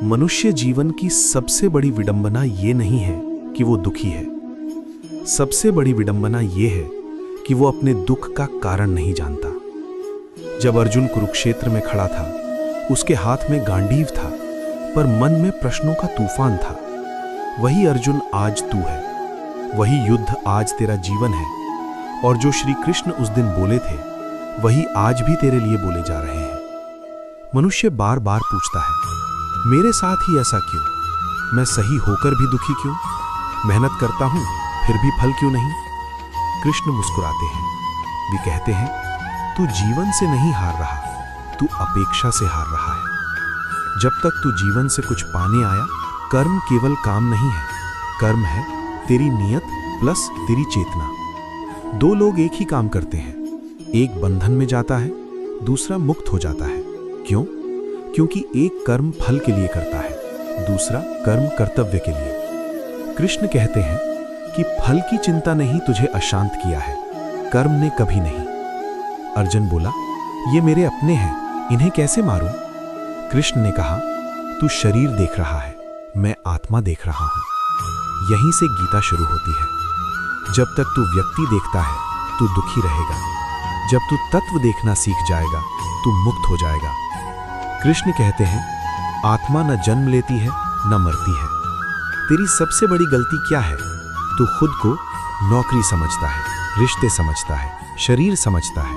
मनुष्य जीवन की सबसे बड़ी विडंबना ये नहीं है कि वो दुखी है। सबसे बड़ी विडंबना ये है कि वो अपने दुख का कारण नहीं जानता। जब अर्जुन कुरुक्षेत्र में खड़ा था, उसके हाथ में गांडीव था, पर मन में प्रश्नों का तूफान था। वही अर्जुन आज तू है, वही युद्ध आज तेरा जीवन है, और जो श्री कृष्ण उस दिन बोले थे वही आज भी तेरे लिए बोले जा रहे हैं। मनुष्य बार बार पूछता है, मेरे साथ ही ऐसा क्यों? मैं सही होकर भी दुखी क्यों? मेहनत करता हूं फिर भी फल क्यों नहीं? कृष्ण मुस्कुराते हैं। वे कहते हैं, तू जीवन से नहीं हार रहा, तू अपेक्षा से हार रहा है। जब तक तू जीवन से कुछ पाने आया, कर्म केवल काम नहीं है, कर्म है तेरी नियत प्लस तेरी चेतना। दो लोग एक ही काम करते हैं, एक बंधन में जाता है, दूसरा मुक्त हो जाता है। क्यों? क्योंकि एक कर्म फल के लिए करता है, दूसरा कर्म कर्तव्य के लिए। कृष्ण कहते हैं कि फल की चिंता ने ही तुझे अशांत किया है, कर्म ने कभी नहीं। अर्जुन बोला, ये मेरे अपने हैं, इन्हें कैसे मारूं? कृष्ण ने कहा, तू शरीर देख रहा है, मैं आत्मा देख रहा हूं। यहीं से गीता शुरू होती है। जब तक तू व्यक्ति देखता है, तू दुखी रहेगा। जब तू तत्व देखना सीख जाएगा, तू मुक्त हो जाएगा। कृष्ण कहते हैं, आत्मा न जन्म लेती है न मरती है। तेरी सबसे बड़ी गलती क्या है? तू खुद को नौकरी समझता है, रिश्ते समझता है, शरीर समझता है,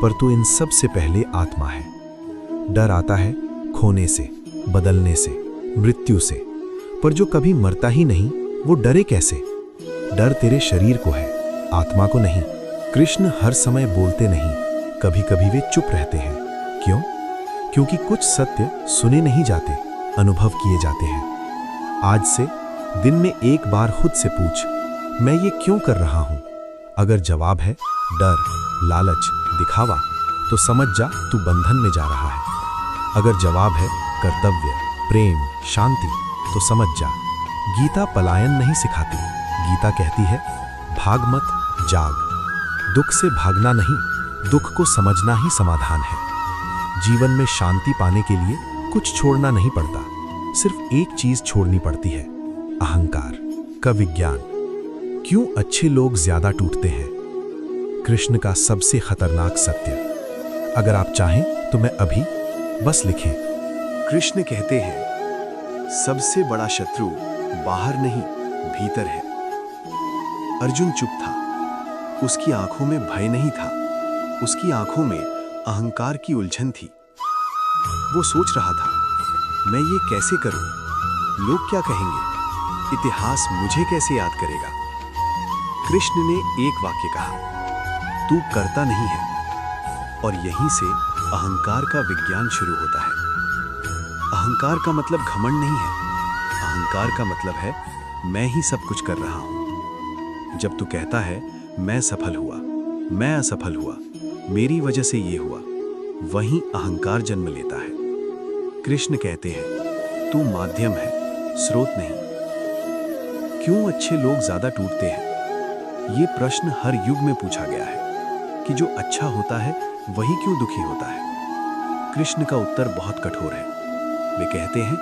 पर तू इन सब से पहले आत्मा है। डर आता है खोने से, बदलने से, मृत्यु से, पर जो कभी मरता ही नहीं, वो डरे कैसे? डर तेरे शरीर को है, आत्मा को नहीं। कृष्ण हर समय बोलते नहीं, कभी कभी वे चुप रहते हैं। क्यों? क्योंकि कुछ सत्य सुने नहीं जाते, अनुभव किए जाते हैं। आज से दिन में एक बार खुद से पूछ, मैं ये क्यों कर रहा हूं? अगर जवाब है डर, लालच, दिखावा, तो समझ जा तू बंधन में जा रहा है। अगर जवाब है कर्तव्य, प्रेम, शांति, तो समझ जा गीता पलायन नहीं सिखाती। गीता कहती है, भाग मत, जाग। दुख से भागना नहीं, दुख को समझना ही समाधान है। जीवन में शांति पाने के लिए कुछ छोड़ना नहीं पड़ता, सिर्फ एक चीज छोड़नी पड़ती है, अहंकार का विज्ञान। क्यों अच्छे लोग ज्यादा टूटते हैं? कृष्ण का सबसे खतरनाक सत्य। अगर आप चाहें तो मैं अभी बस लिखें। कृष्ण कहते हैं, सबसे बड़ा शत्रु बाहर नहीं भीतर है। अर्जुन चुप था, उसकी आंखों में भय नहीं था, उसकी आंखों में अहंकार की उलझन थी। वो सोच रहा था, मैं ये कैसे करूं? लोग क्या कहेंगे? इतिहास मुझे कैसे याद करेगा? कृष्ण ने एक वाक्य कहा, तू करता नहीं है। और यहीं से अहंकार का विज्ञान शुरू होता है। अहंकार का मतलब घमंड नहीं है, अहंकार का मतलब है मैं ही सब कुछ कर रहा हूं। जब तू कहता है मैं सफल हुआ, मैं असफल हुआ, मेरी वजह से ये हुआ, वहीं अहंकार जन्म लेता है। कृष्ण कहते हैं, तू माध्यम है, स्रोत नहीं। क्यों अच्छे लोग ज्यादा टूटते हैं? ये प्रश्न हर युग में पूछा गया है कि जो अच्छा होता है वही क्यों दुखी होता है? कृष्ण का उत्तर बहुत कठोर है। वे कहते हैं,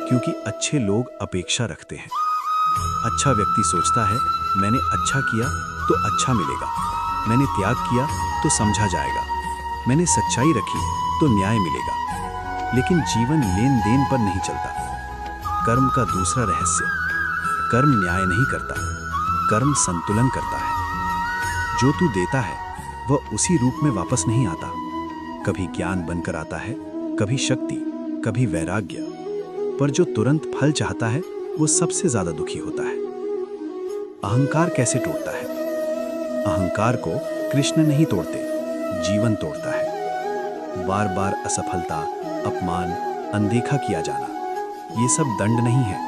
क्योंकि अच्छे लोग अपेक्षा रखते हैं। अच्छा व्यक्ति सोचता है, मैंने अच्छा किया तो अच्छा मिलेगा, मैंने त्याग किया तो समझा जाएगा, मैंने सच्चाई रखी तो न्याय मिलेगा। लेकिन जीवन लेन देन पर नहीं चलता। कर्म का दूसरा रहस्य, कर्म न्याय नहीं करता, कर्म संतुलन करता है। जो तू देता है वह उसी रूप में वापस नहीं आता। कभी ज्ञान बनकर आता है, कभी शक्ति, कभी वैराग्य, पर जो तुरंत फल चाहता है वो सबसे ज्यादा दुखी होता है। अहंकार कैसे टूटता है? अहंकार को कृष्ण नहीं तोड़ते, जीवन तोड़ता है। बार बार असफलता, अपमान, अनदेखा किया जाना, ये सब दंड नहीं है,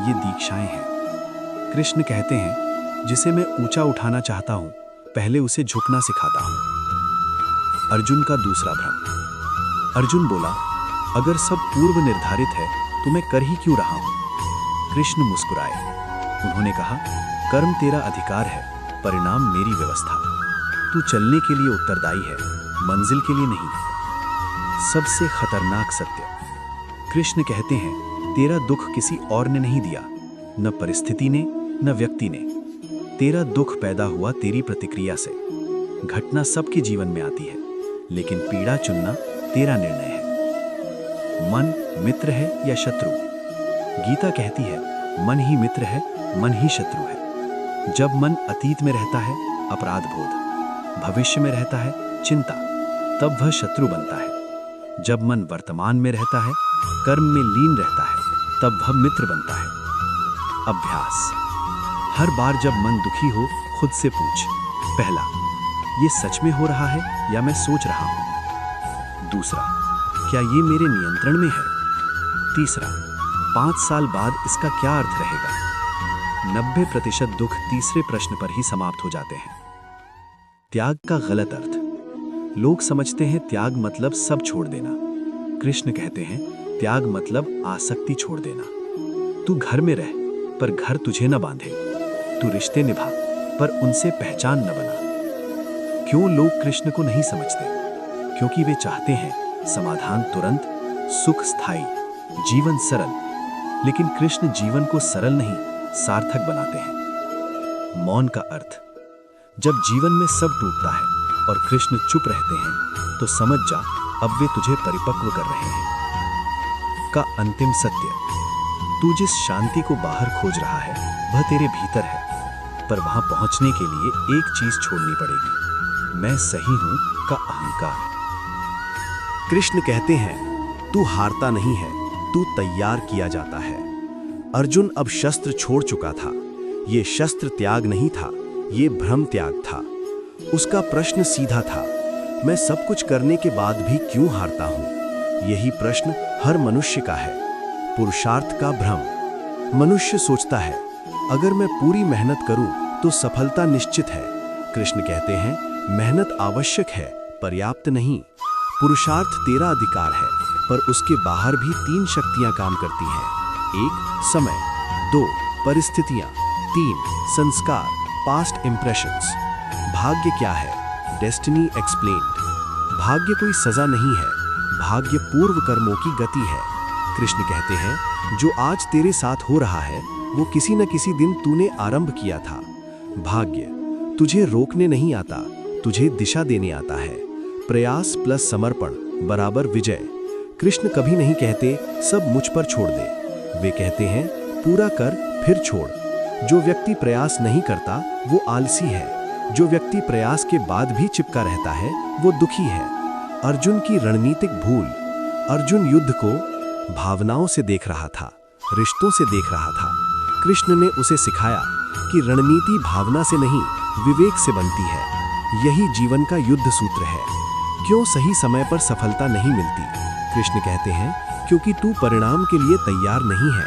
ये दीक्षाएं हैं। कृष्ण कहते हैं, जिसे मैं ऊंचा उठाना चाहता हूं, पहले उसे झुकना सिखाता हूं। अर्जुन का दूसरा भ्रम। अर्जुन बोला, अगर सब पूर्व निर्धारित है तो मैं कर ही क्यों रहा हूं? कृष्ण मुस्कुराए। उन्होंने कहा, कर्म तेरा अधिकार है, परिणाम मेरी व्यवस्था। तू चलने के लिए उत्तरदायी है, मंजिल के लिए नहीं। सबसे खतरनाक सत्य। कृष्ण कहते हैं, तेरा दुख किसी और ने नहीं दिया, न परिस्थिति ने, न व्यक्ति ने। तेरा दुख पैदा हुआ तेरी प्रतिक्रिया से। घटना सबके जीवन में आती है, लेकिन पीड़ा चुनना तेरा निर्णय है। मन मित्र है या शत्रु? गीता कहती है, मन ही मित्र है, मन ही शत्रु है। जब मन अतीत में रहता है, अपराध बोध, भविष्य में रहता है, चिंता, तब वह शत्रु बनता है। जब मन वर्तमान में रहता है, कर्म में लीन रहता है, तब वह मित्र बनता है। अभ्यास। हर बार जब मन दुखी हो, खुद से पूछ, पहला, ये सच में हो रहा है या मैं सोच रहा हूं? दूसरा, क्या ये मेरे नियंत्रण में है? तीसरा, 5 साल बाद इसका क्या अर्थ रहेगा? 90% दुख तीसरे प्रश्न पर ही समाप्त हो जाते हैं। त्याग का गलत अर्थ। लोग समझते हैं त्याग मतलब सब छोड़ देना। कृष्ण कहते हैं, त्याग मतलब आसक्ति छोड़ देना। तू घर में रह, पर घर तुझे न बांधे। तू रिश्ते निभा, पर उनसे पहचान न बना। क्यों लोग कृष्ण को नहीं समझते? क्योंकि वे चाहते हैं समाधान तुरंत, सुख स्थायी, जीवन सरल। लेकिन कृष्ण जीवन को सरल नहीं, सार्थक बनाते हैं। मौन का अर्थ। जब जीवन में सब टूटता है और कृष्ण चुप रहते हैं, तो समझ जा अब वे तुझे परिपक्व कर रहे हैं। का अंतिम सत्य। तू जिस शांति को बाहर खोज रहा है, वह तेरे भीतर है, पर वहां पहुंचने के लिए एक चीज छोड़नी पड़ेगी, मैं सही हूं का अहंकार। कृष्ण कहते हैं, तू हारता नहीं है, तू तैयार किया जाता है। अर्जुन अब शस्त्र छोड़ चुका था। ये शस्त्र त्याग नहीं था, ये भ्रम त्याग था। उसका प्रश्न सीधा था, मैं सब कुछ करने के बाद भी क्यों हारता हूं? यही प्रश्न हर मनुष्य का है। पुरुषार्थ का भ्रम। मनुष्य सोचता है, अगर मैं पूरी मेहनत करूं तो सफलता निश्चित है। कृष्ण कहते हैं, मेहनत आवश्यक है, पर्याप्त नहीं। पुरुषार्थ तेरा अधिकार है, पर उसके बाहर भी 3 शक्तियां काम करती हैं। 1 समय, 2 परिस्थितियां, 3 संस्कार, पास्ट इंप्रेशंस। भाग्य क्या है? Destiny explained. भाग्य कोई सजा नहीं है, भाग्य पूर्व कर्मों की गति है। कृष्ण कहते हैं, जो आज तेरे साथ हो रहा है, वो किसी न किसी दिन तूने आरंभ किया था। भाग्य तुझे रोकने नहीं आता, तुझे दिशा देने आता है। प्रयास प्लस समर्पण बराबर विजय। कृष्ण कभी नहीं कहते, सब मुझ पर छोड़ दे। वे कहते हैं, पूरा कर फिर छोड़। जो व्यक्ति प्रयास नहीं करता, वो आलसी है। जो व्यक्ति प्रयास के बाद भी चिपका रहता है, वो दुखी है। अर्जुन की रणनीतिक भूल। अर्जुन युद्ध को भावनाओं से देख रहा था, रिश्तों से देख रहा था। कृष्ण ने उसे सिखाया कि रणनीति भावना से नहीं, विवेक से बनती है। यही जीवन का युद्ध सूत्र है। क्यों सही समय पर सफलता नहीं मिलती? कृष्ण कहते हैं, क्योंकि तू परिणाम के लिए तैयार नहीं है।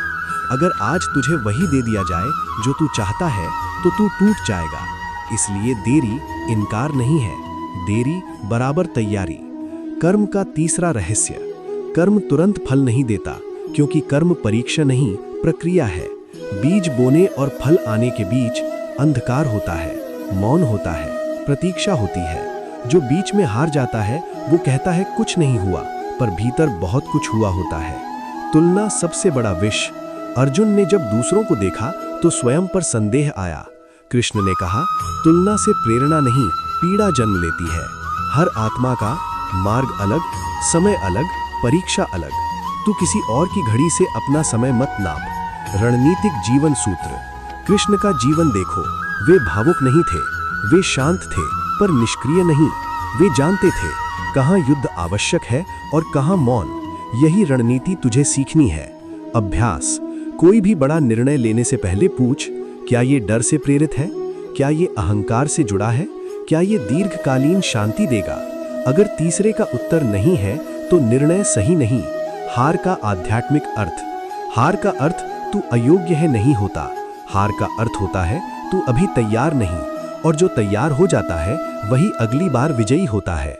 अगर आज तुझे वही दे दिया जाए जो तू चाहता है, तो तू टूट जाएगा। इसलिए देरी इनकार नहीं है, देरी बराबर तैयारी। कर्म का तीसरा रहस्य। कर्म तुरंत फल नहीं देता, क्योंकि कर्म परीक्षा नहीं, प्रक्रिया है। बीज बोने और फल आने के बीच अंधकार होता है, मौन होता है, प्रतीक्षा होती है। जो बीच में हार जाता है, वो कहता है कुछ नहीं हुआ, पर भीतर बहुत कुछ हुआ होता है। तुलना सबसे बड़ा विष। अर्जुन ने जब दूसरों को देखा, तो स्वयं पर संदेह आया। कृष्ण ने कहा, तुलना से प्रेरणा नहीं, पीड़ा जन्म लेती है। हर आत्मा का मार्ग अलग, समय अलग, परीक्षा अलग। तू किसी और की घड़ी से अपना समय मत नाप। रणनीतिक जीवन सूत्र। कृष्ण का जीवन देखो, वे भावुक नहीं थे, वे शांत थे, पर निष्क्रिय नहीं। वे जानते थे कहाँ युद्ध आवश्यक है और कहाँ मौन। यही रणनीति तुझे सीखनी है। अभ्यास। कोई भी बड़ा निर्णय लेने से पहले पूछ, क्या ये डर से प्रेरित है? क्या ये अहंकार से जुड़ा है? क्या ये दीर्घकालीन शांति देगा? अगर तीसरे का उत्तर नहीं है, तो निर्णय सही नहीं। हार का आध्यात्मिक अर्थ। हार का अर्थ तू अयोग्य है नहीं होता। हार का अर्थ होता है तू अभी तैयार नहीं, और जो तैयार हो जाता है वही अगली बार विजयी होता है।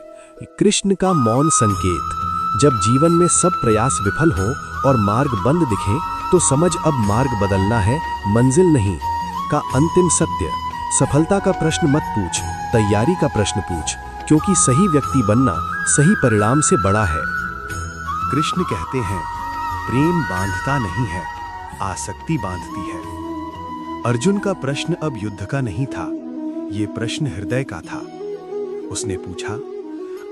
कृष्ण का मौन संकेत। जब जीवन में सब प्रयास विफल हो और मार्ग बंद दिखे, तो समझ अब मार्ग बदलना है, मंजिल नहीं। का अंतिम सत्य। सफलता का प्रश्न मत पूछ, तैयारी का प्रश्न पूछ, क्योंकि सही व्यक्ति बनना सही परिणाम से बड़ा है। कृष्ण कहते हैं, प्रेम बांधता नहीं है, आसक्ति बांधती है। अर्जुन का प्रश्न अब युद्ध का नहीं था, ये प्रश्न हृदय का था। उसने पूछा,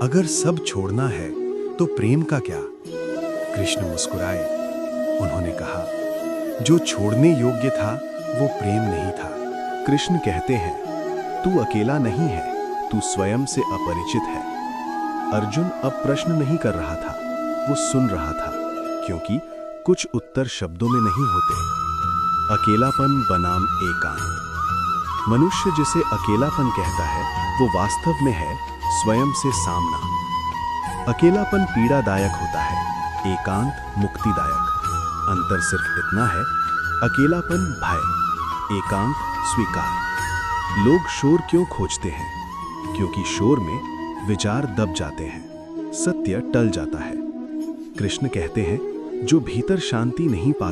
अगर सब छोड़ना है तो प्रेम का क्या? कृष्ण मुस्कुराए। उन्होंने कहा, जो छोड़ने योग्य था वो प्रेम नहीं था। कृष्ण कहते हैं, तू अकेला नहीं है, तू स्वयं से अपरिचित है। अर्जुन अब प्रश्न नहीं कर रहा था, वो सुन रहा था, क्योंकि कुछ उत्तर शब्दों में नहीं होते। अकेलापन बनाम एकांत। मनुष्य जिसे अकेलापन कहता है वो वास्तव में है स्वयं से सामना। अकेलापन पीड़ादायक होता है, एकांत मुक्तिदायक। अंतर सिर्फ इतना है, अकेलापन भय, एकांत स्वीकार। लोग शोर क्यों खोजते हैं? क्योंकि शोर में विचार दब जाते हैं, सत्य टल जाता है। कृष्ण कहते हैं, जो भीतर शांति नहीं पा